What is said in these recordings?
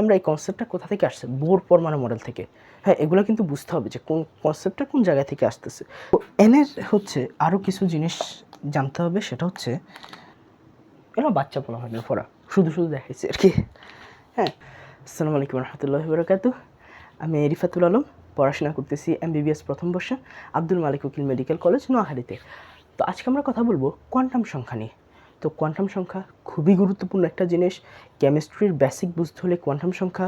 আমরা এই কনসেপ্টটা কোথা থেকে আসছে? বোর পরমাণু মডেল থেকে। হ্যাঁ, এগুলো কিন্তু বুঝতে হবে যে কোন কনসেপ্টটা কোন জায়গা থেকে আসতেছে। তো এনের হচ্ছে আরও কিছু জিনিস জানতে হবে, সেটা হচ্ছে এগুলো বাচ্চা বলা হয় না পড়া, শুধু দেখাইছে আর কি। হ্যাঁ, আসসালামু আলাইকুম রহমতুল্লাহি বারাকাতুহু। আমি রিফাতুল আলম, পড়াশোনা করতেছি MBBS প্রথম বর্ষে আব্দুল মালিক উকিল মেডিকেল কলেজ নোয়াখালীতে। তো আজকে আমরা কথা বলবো কোয়ান্টাম সংখ্যা নিয়ে। তো কোয়ান্টাম সংখ্যা খুবই গুরুত্বপূর্ণ একটা জিনিস। কেমিস্ট্রির বেসিক বুঝতে হলে কোয়ান্টাম সংখ্যা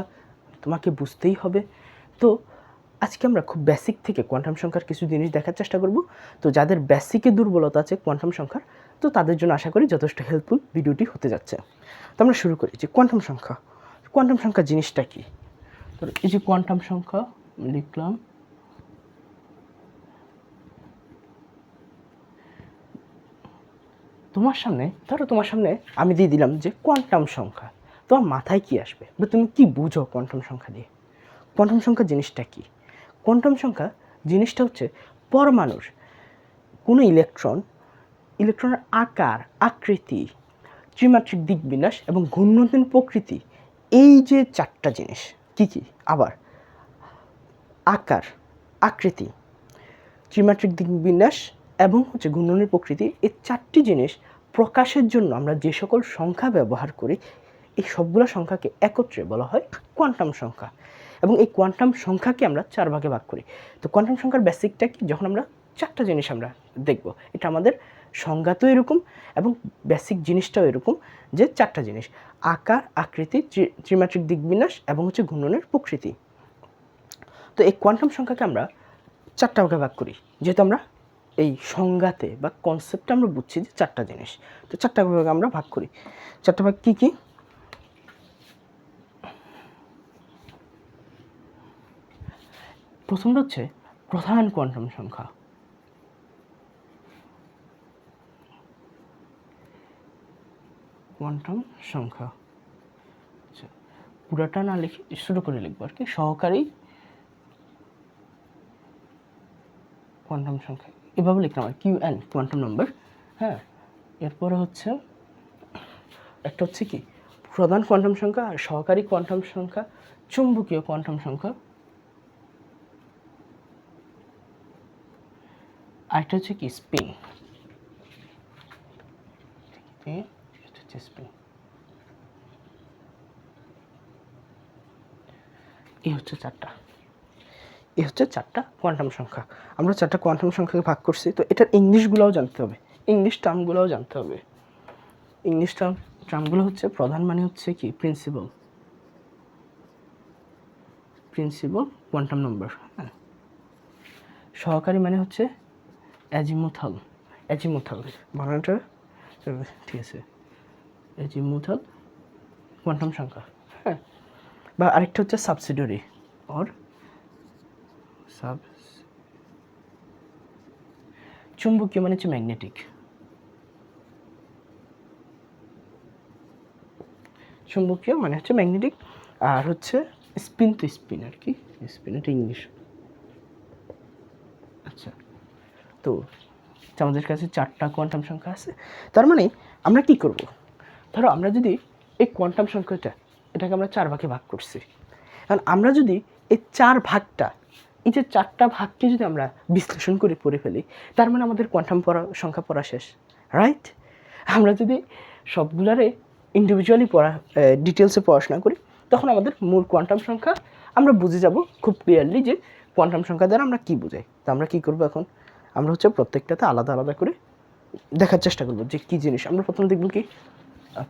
তোমাকে বুঝতেই হবে। তো আজকে আমরা খুব বেসিক থেকে কোয়ান্টাম সংখ্যার কিছু জিনিস দেখার চেষ্টা করব। তো যাদের বেসিকে দুর্বলতা আছে কোয়ান্টাম সংখ্যার, তো তাদের জন্য আশা করি যথেষ্ট হেল্পফুল ভিডিওটি হতে যাচ্ছে। তো আমরা শুরু করি যে কোয়ান্টাম সংখ্যা। কোয়ান্টাম সংখ্যা জিনিসটা কি? তো এই যে কোয়ান্টাম সংখ্যা লিখলাম, তোমার সামনে আমি দিয়ে দিলাম যে কোয়ান্টাম সংখ্যা। তোমার মাথায় কি আসবে বা তুমি কি বুঝো কোয়ান্টাম সংখ্যা দিয়ে? কোয়ান্টাম সংখ্যা জিনিসটা কি? কোয়ান্টাম সংখ্যা জিনিসটা হচ্ছে পরমাণুর কোনো ইলেকট্রনের আকার, আকৃতি, ত্রিমাত্রিক দিকবিন্যাস এবং ঘূর্ণনের প্রকৃতি, এই যে চারটা জিনিস কি কি? আবার আকার, আকৃতি, ত্রিমাত্রিক দিকবিন্যাস এবং হচ্ছে ঘূর্ণনের প্রকৃতি, এই চারটি জিনিস প্রকাশের জন্য আমরা যে সকল সংখ্যা ব্যবহার করি, এই সবগুলো সংখ্যাকে একত্রে বলা হয় কোয়ান্টাম সংখ্যা। এবং এই কোয়ান্টাম সংখ্যাকে আমরা 4 ভাগে ভাগ করি। তো কোয়ান্টাম সংখ্যার বেসিকটা কি? যখন আমরা চারটা জিনিস আমরা দেখব, এটা আমাদের সংজ্ঞাতেও এরকম এবং বেসিক জিনিসটাও এরকম যে চারটা জিনিস: আকার, আকৃতি, ত্রিমাত্রিক দিকবিন্যাস এবং হচ্ছে ঘূর্ণনের প্রকৃতি। তো এই কোয়ান্টাম সংখ্যাকে আমরা 4টা ভাগে ভাগ করি, যেহেতু আমরা এই সংজ্ঞাতে বা কনসেপ্টে আমরা বুঝছি যে 4টা জিনিস। তো 4টা ভাগে আমরা ভাগ করি। 4টা ভাগ কী কী? প্রথমটা হচ্ছে প্রধান কোয়ান্টাম সংখ্যা। কোয়ান্টাম সংখ্যা, আচ্ছা, পুরাটা না লিখে ছোটো করে লিখবো আর কি। সহকারী কোয়ান্টাম সংখ্যা এভাবে লিখলাম আর QN, কোয়ান্টাম নাম্বার। হ্যাঁ, এরপরে হচ্ছে একটা হচ্ছে কি প্রধান কোয়ান্টাম সংখ্যা, আর সহকারী কোয়ান্টাম সংখ্যা, চুম্বকীয় কোয়ান্টাম সংখ্যা, আরেকটা হচ্ছে কি স্পিন। স্পিন, এই হচ্ছে চারটা কোয়ান্টাম সংখ্যা। আমরা 4টা কোয়ান্টাম সংখ্যাকে ভাগ করছি। তো এটার ইংলিশগুলোও জানতে হবে, ইংলিশ টার্মগুলোও জানতে হবে। ইংলিশ টার্মগুলো হচ্ছে প্রধান মানে হচ্ছে কি প্রিন্সিপাল কোয়ান্টাম নাম্বার। হ্যাঁ, সহকারী মানে হচ্ছে অ্যাজিমুথাল বানানটা ঠিক আছে, অ্যাজিমুথাল কোয়ান্টাম সংখ্যা। হ্যাঁ, বা আরেকটা হচ্ছে সাবসিডিয়ারি অর চুম্বকীয় মানে হচ্ছে ম্যাগনেটিক। চুম্বকীয় মানে হচ্ছে ম্যাগনেটিক, আর হচ্ছে স্পিন তো স্পিন আর কি, স্পিন এটা ইংলিশ। আচ্ছা, তো আমাদের কাছে 4টা কোয়ান্টাম সংখ্যা আছে। তার মানে আমরা কি করব? ধরো আমরা যদি এই কোয়ান্টাম এটাকে আমরা 4 ভাগে ভাগ করছি। কারণ আমরা যদি এই 4 ভাগটা, এই যে 4টা ভাগকে যদি আমরা বিশ্লেষণ করে পড়ে ফেলি, তার মানে আমাদের কোয়ান্টাম সংখ্যা পড়া শেষ, রাইট? আমরা যদি সবগুলারে ইন্ডিভিজুয়ালি ডিটেলসে পড়াশোনা করি, তখন আমাদের মূল কোয়ান্টাম সংখ্যা আমরা বুঝে যাব খুব ক্লিয়ারলি যে কোয়ান্টাম সংখ্যা দ্বারা আমরা কী বোঝাই। তো আমরা কী করবো এখন? আমরা হচ্ছে প্রত্যেকটাতে আলাদা আলাদা করে দেখার চেষ্টা করবো যে কী জিনিস। আমরা প্রথমে দেখব কি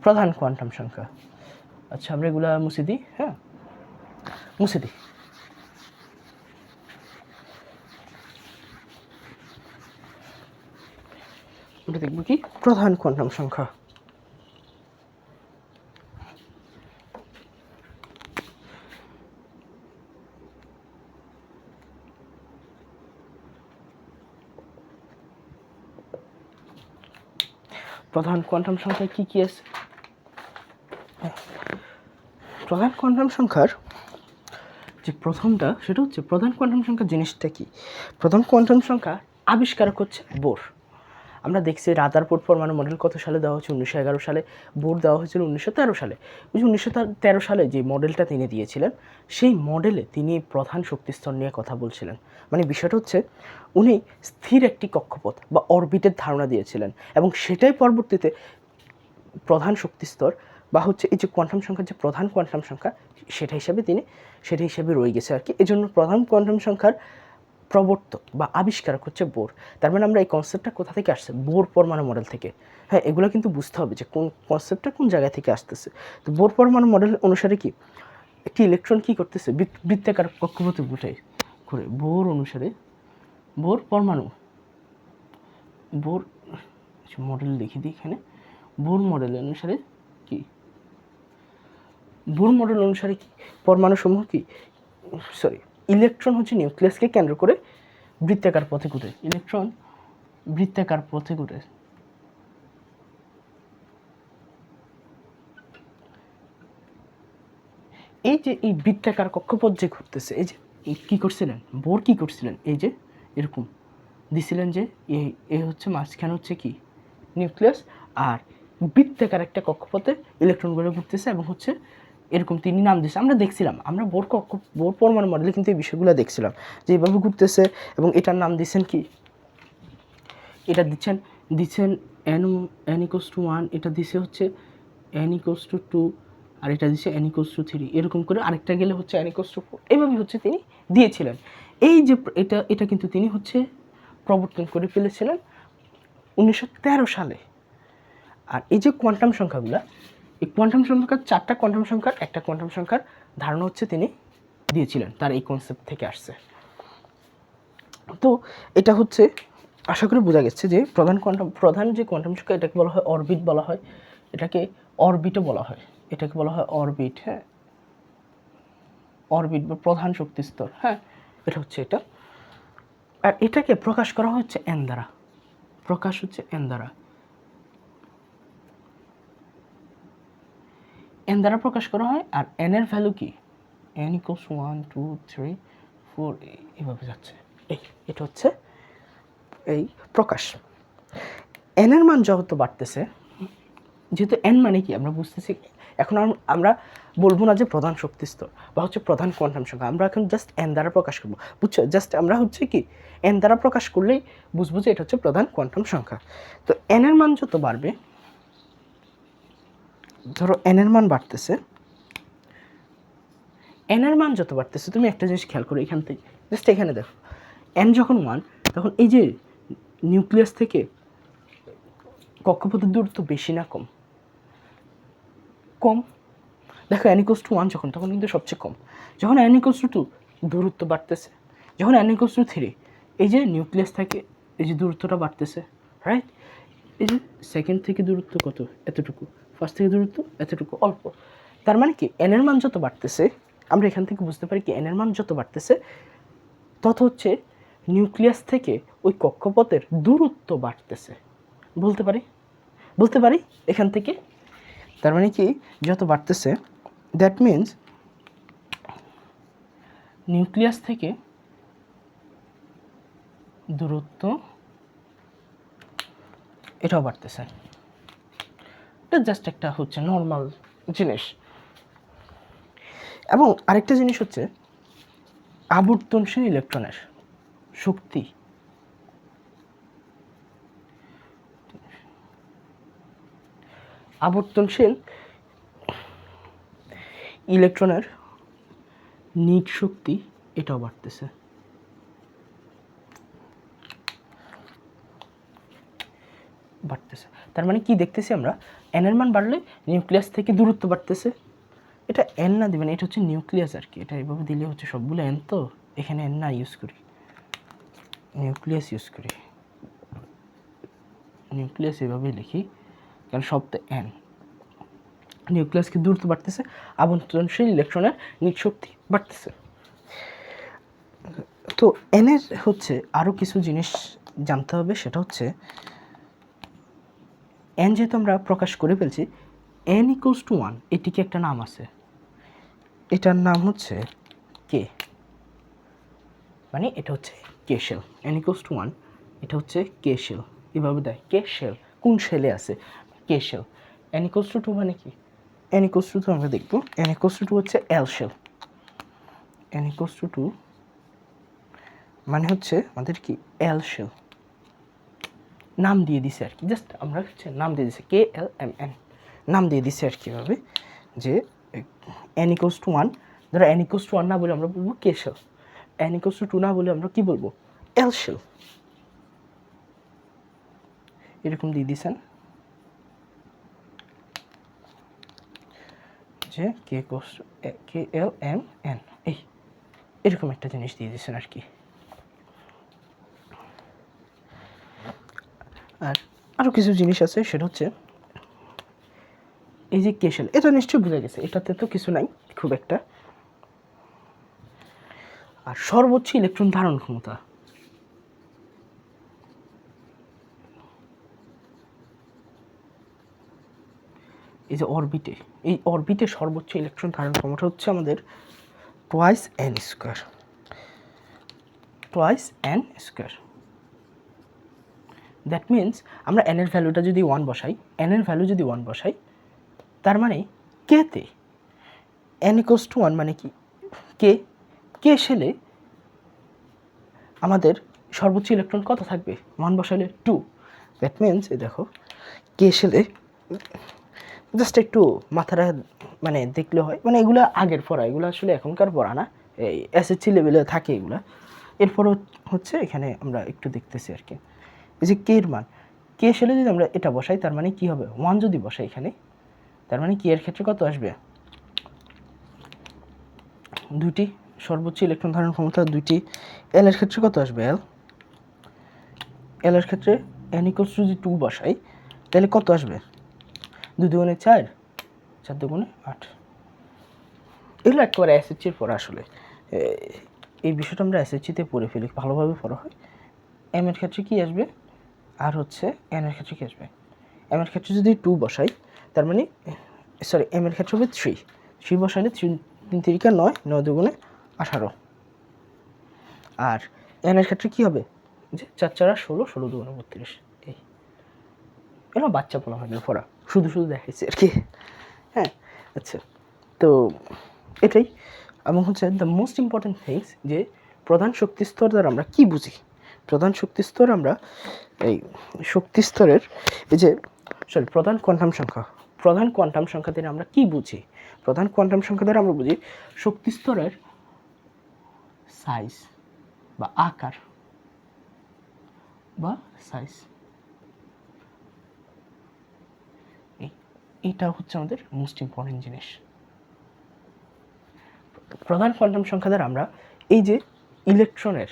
প্রধান কোয়ান্টাম সংখ্যা। আচ্ছা, আমরা এগুলা মুছে দিই। হ্যাঁ, মুছে দিই। আমরা দেখব কি প্রধান কোয়ান্টাম সংখ্যা। প্রধান কোয়ান্টাম সংখ্যায় কী কী আছে? প্রধান কোয়ান্টাম সংখ্যার যে প্রথমটা, সেটা হচ্ছে প্রধান কোয়ান্টাম সংখ্যা জিনিসটা কি? প্রধান কোয়ান্টাম সংখ্যা আবিষ্কারক হচ্ছে বোর। আমরা দেখছি রাদারফোর্ড পরমাণু মডেল কত সালে দেওয়া হচ্ছে, 1911 সালে। বোর দেওয়া হয়েছিল 1913 সালে। ওই যে 1913 সালে যে মডেলটা তিনি দিয়েছিলেন, সেই মডেলে তিনি প্রধান শক্তিস্তর নিয়ে কথা বলছিলেন। মানে বিষয়টা হচ্ছে উনি স্থির একটি কক্ষপথ বা অরবিটের ধারণা দিয়েছিলেন, এবং সেটাই পরবর্তীতে প্রধান শক্তিস্তর বা হচ্ছে এই যে কোয়ান্টাম সংখ্যার যে প্রধান কোয়ান্টাম সংখ্যা, সেটা হিসাবে রয়ে গেছে আর কি। এই জন্য প্রধান কোয়ান্টাম সংখ্যার প্রবর্তক বা আবিষ্কারক হচ্ছে বোর। তার মানে আমরা এই কনসেপ্টটা কোথা থেকে আসছে? বোর পরমাণু মডেল থেকে। হ্যাঁ, এগুলো কিন্তু বুঝতে হবে যে কোন কনসেপ্টটা কোন জায়গা থেকে আসতেছে। তো বোর পরমাণু মডেল অনুসারে কি একটি ইলেকট্রন কী করতেছে? বৃত্তাকার কক্ষপথে ঘুরে। বোর অনুসারে বোর পরমাণু মডেল লিখে দিই এখানে। বোর মডেল অনুসারে কি পরমাণুসমূহ ইলেকট্রন হচ্ছে নিউক্লিয়াসকে কেন্দ্র করে বৃত্তাকার পথে ঘুরে। ইলেকট্রন বৃত্তাকার পথে ঘুরে। এই যে এই বৃত্তাকার কক্ষপথ যে ঘুরতেছে, এই যে কী করছিলেন বোর, কী করছিলেন? এই যে এরকম দিছিলেন যে এই হচ্ছে মাঝখানে হচ্ছে কি নিউক্লিয়াস, আর বৃত্তাকার একটা কক্ষপথে ইলেকট্রনগুলো ঘুরতেছে, এবং হচ্ছে এরকম তিনি নাম দিয়েছে। আমরা দেখছিলাম, আমরা বোর পরমাণু মডেলে কিন্তু এই বিষয়গুলো দেখছিলাম যে এইভাবে ঘুরতেছে, এবং এটার নাম দিচ্ছেন কি, এটা দিচ্ছেন n=1, এটা দিছে হচ্ছে n=2, আর এটা দিচ্ছে n=3, এরকম করে আরেকটা গেলে হচ্ছে n=4, এইভাবে হচ্ছে তিনি দিয়েছিলেন। এই যে এটা কিন্তু তিনি হচ্ছে প্রবর্তন করে ফেলেছিলেন 1913 সালে। আর এই যে কোয়ান্টাম সংখ্যাগুলো, এই কোয়ান্টাম সংখ্যার 4টা কোয়ান্টাম সংখ্যার একটা কোয়ান্টাম সংখ্যার ধারণা হচ্ছে তিনি দিয়েছিলেন, তার এই কনসেপ্ট থেকে আসছে। তো এটা হচ্ছে আশা করি বোঝা গেছে যে প্রধান যে কোয়ান্টাম সংখ্যা, এটাকে বলা হয় অরবিট বলা হয়, এটাকে অরবিটও বলা হয়, এটাকে বলা হয় অরবিট। হ্যাঁ, অরবিট বা প্রধান শক্তিস্তর। হ্যাঁ, এটা হচ্ছে এটা। আর এটাকে প্রকাশ করা হচ্ছে এন দ্বারা, প্রকাশ হচ্ছে এন দ্বারা। এন দ্বারা প্রকাশ করা হয়। আর এন এর ভ্যালু কি? n=1 2 3 4 এইভাবে যাচ্ছে। এটা হচ্ছে এই প্রকাশ। এন এর মান যত বাড়তেছে, যেহেতু এন মানে কি আমরা বুঝতেছি, এখন আমরা বলবো না যে প্রধান শক্তিস্তর বা হচ্ছে প্রধান কোয়ান্টাম সংখ্যা, আমরা এখন জাস্ট এন দ্বারা প্রকাশ করবো, বুঝছো? জাস্ট আমরা হচ্ছে কি এন দ্বারা প্রকাশ করলেই বুঝবো যে এটা হচ্ছে প্রধান কোয়ান্টাম সংখ্যা। তো এন এর মান যত বাড়বে, ধরো এন এর মান বাড়তেছে, এন এর মান যত বাড়তেছে, তুমি একটা জিনিস খেয়াল করো, এখান থেকে জাস্ট এখানে দেখো, এন যখন 1, তখন এই যে নিউক্লিয়াস থেকে কক্ষপথের দূরত্ব বেশি না কম? কম। দেখো n=1 যখন, তখন কিন্তু সবচেয়ে কম। যখন n=2 দূরত্ব বাড়তেছে, যখন n=3 এই যে নিউক্লিয়াস থেকে এই যে দূরত্বটা বাড়তেছে, রাইট? এই যে সেকেন্ড থেকে দূরত্ব কত? এতটুকু। ফার্স্ট থেকে দূরত্ব এতটুকু, অল্প। তার মানে কি এন এর মান যত বাড়তেছে, আমরা এখান থেকে বুঝতে পারি কি এন এর মান যত বাড়তেছে, তত হচ্ছে নিউক্লিয়াস থেকে ওই কক্ষপথের দূরত্ব বাড়তেছে। বলতে পারি এখান থেকে। তার মানে কি যত বাড়তেছে, দ্যাট মিন্স নিউক্লিয়াস থেকে দূরত্ব এটাও বাড়তেছে। এটা জাস্ট একটা হচ্ছে নর্মাল জিনিস। এবং আরেকটা জিনিস হচ্ছে আবর্তনশীল ইলেকট্রনের শক্তি। আবর্তনশীল ইলেকট্রনের নিট শক্তি এটাও বাড়তেছে। তার মানে কি দেখতেছি আমরা, এন এর মান বাড়লে নিউক্লিয়াস থেকে দূরত্ব বাড়তেছে। এটা এন না দিবেন, এটা হচ্ছে নিউক্লিয়াস আর কি, এটা এইভাবে দিলে হচ্ছে সবগুলো এন, তো এখানে এন না ইউজ করি, নিউক্লিয়াস ইউজ করি, নিউক্লিয়াস এভাবেই লিখি, কারণ সব তো এন। নিউক্লিয়াসকে দূরত্ব বাড়তেছে, আবর্তনশীল ইলেকট্রনের নিট শক্তি বাড়তেছে। তো এনের হচ্ছে আরও কিছু জিনিস জানতে হবে, সেটা হচ্ছে এন যেহেতু আমরা প্রকাশ করে ফেলছি, n=1 এটিকে একটা নাম আছে, এটার নাম হচ্ছে কে, মানে এটা হচ্ছে কে শেল। n=1 এটা হচ্ছে কে শেল। এভাবে দেয় কে শেল, কোন শেলে আছে কে শেল। n equals to 2 মানে কি, n equals to 2 আমরা দেখব, n equals to 2 হচ্ছে এল শেল, n equals to 2 মানে হচ্ছে আমাদের কি এল শেল, নাম দিয়ে দিছে আর কি, জাস্ট আমরা হচ্ছে নাম দিয়ে দিছে KLMN নাম দিয়ে দিছে আর কি ভাবে যে n equals to 1, ধরো n equals to 1 না বলে আমরা বলবো কে শেল, n equals to 2 না বলে আমরা কি বলবো এল শেল, এরকম দিয়ে দিছেন যে KLMN এই এরকম একটা জিনিস দিয়ে দিচ্ছেন আর কি। আর আরও কিছু জিনিস আছে, সেটা হচ্ছে এই যে কেশেল, এটা নিশ্চয়ই বোঝা গেছে, এটাতে তো কিছু নাই খুব একটা। আর সর্বোচ্চ ইলেকট্রন ধারণ ক্ষমতা, এই যে অরবিটে, এই অরবিটে সর্বোচ্চ ইলেকট্রন ধারণ ক্ষমতা হচ্ছে আমাদের twice n square, twice n square. That means আমরা n এর ভ্যালুটা যদি 1 বসাই, n এর ভ্যালু যদি 1 বসাই, তার মানে কেতে n equals to 1 মানে কি কে শেলে আমাদের সর্বোচ্চ ইলেকট্রন কত থাকবে, 1 বসালে 2। দ্যাট মিনস এই দেখো কে শেলে, জাস্ট একটু মাথাটা মানে দেখলে হয়, মানে এগুলো আগের পড়া, এগুলো আসলে এখনকার পড়া না, এই এসএসসি লেভেলে থাকে এগুলো। এরপরও হচ্ছে এখানে আমরা একটু দেখতেছি আর কি, এই যে কে এর মান, কে শেলে যদি আমরা এটা বসাই তার মানে কি হবে 1 যদি বসাই এখানে, তার মানে কি এর ক্ষেত্রে কত আসবে, দুটি সর্বোচ্চ ইলেকট্রন ধারণ ক্ষমতা দুইটি, এল এর ক্ষেত্রে কত আসবে, এল এর ক্ষেত্রে n equals to যদি 2 বসাই তাহলে কত আসবে, 2 দুগুণে 4, 4 দুগুণে 8। এগুলো একেবারে এসএসসির পড়া, আসলে এই বিষয়টা আমরা এসএসসিতে পড়ে ফেলি, ভালোভাবে পড়া হয়। এম এর ক্ষেত্রে কি আসবে, আর হচ্ছে এন এর ক্ষেত্রে কি আসবে, এম এর ক্ষেত্রে যদি 2 বসাই তার মানে সরি এম এর ক্ষেত্রে হবে 3 বসাইলে 3 3 9, 9 দুগুণে 18। আর এন এর ক্ষেত্রে কি হবে, যে 4 4 16, 16 দুগুণে 32। এই এরা বাচ্চা বলা হয় না পড়া, শুধু শুধু দেখাইছে আর কি। হ্যাঁ আচ্ছা, তো এটাই। এবং হচ্ছে দ্য মোস্ট ইম্পর্টেন্ট থিংস যে প্রধান শক্তি স্তর দ্বারা আমরা কি বুঝি, প্রধান শক্তি স্তর আমরা এই শক্তি স্তরের এই যে প্রধান কোয়ান্টাম সংখ্যা, প্রধান কোয়ান্টাম সংখ্যা দ্বারা আমরা কি বুঝি, প্রধান কোয়ান্টাম সংখ্যা দ্বারা আমরা বুঝি শক্তি স্তরের সাইজ বা আকার বা সাইজ, এইটা হচ্ছে আমাদের মোস্ট ইম্পর্টেন্ট জিনিস। প্রধান কোয়ান্টাম সংখ্যা দ্বারা আমরা এই যে ইলেকট্রনের,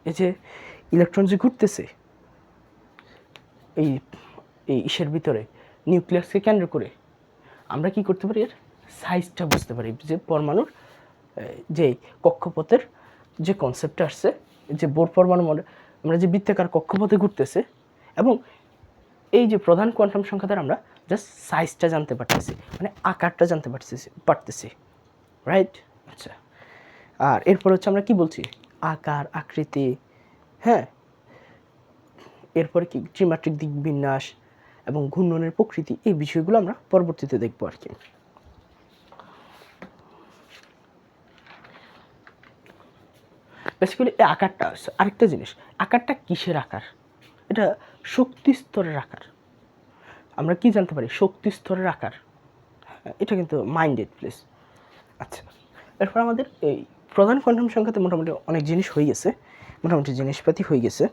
এই যে ইলেকট্রন যে ঘুরতেছে এই ইসের ভিতরে নিউক্লিয়াসকে কেন্দ্র করে, আমরা কি করতে পারি, এর সাইজটা বুঝতে পারি, যে পরমাণুর যে কক্ষপথের যে কনসেপ্টটা আসছে, যে বোর পরমাণু আমরা যে বৃত্তাকার কক্ষপথে ঘুরতেছে, এবং এই যে প্রধান কোয়ান্টাম সংখ্যা দ্বারা আমরা জাস্ট সাইজটা জানতে পারতেছি, মানে আকারটা জানতে পারতেছি রাইট। আচ্ছা, আর এরপর হচ্ছে আমরা কি বলছি, আকার আকৃতি, হ্যাঁ, এরপরে কি ত্রিমাত্রিক দিক বিন্যাস এবং ঘূর্ণনের প্রকৃতি, এই বিষয়গুলো আমরা পরবর্তীতে দেখবো আর কি। বেসিক্যালি এই আকারটা আরেকটা জিনিস, আকারটা কিসের আকার, এটা শক্তি স্তরের আকার। আমরা কি জানতে পারি, শক্তি স্তরের আকার, এটা কিন্তু মাইন্ডেড প্লিজ। আচ্ছা, এরপর আমাদের এই প্রধান কোয়ান্টাম সংখ্যাতে মোটামুটি অনেক জিনিস হয়ে গেছে, মোটামুটি জিনিসপাতি হয়ে গেছে।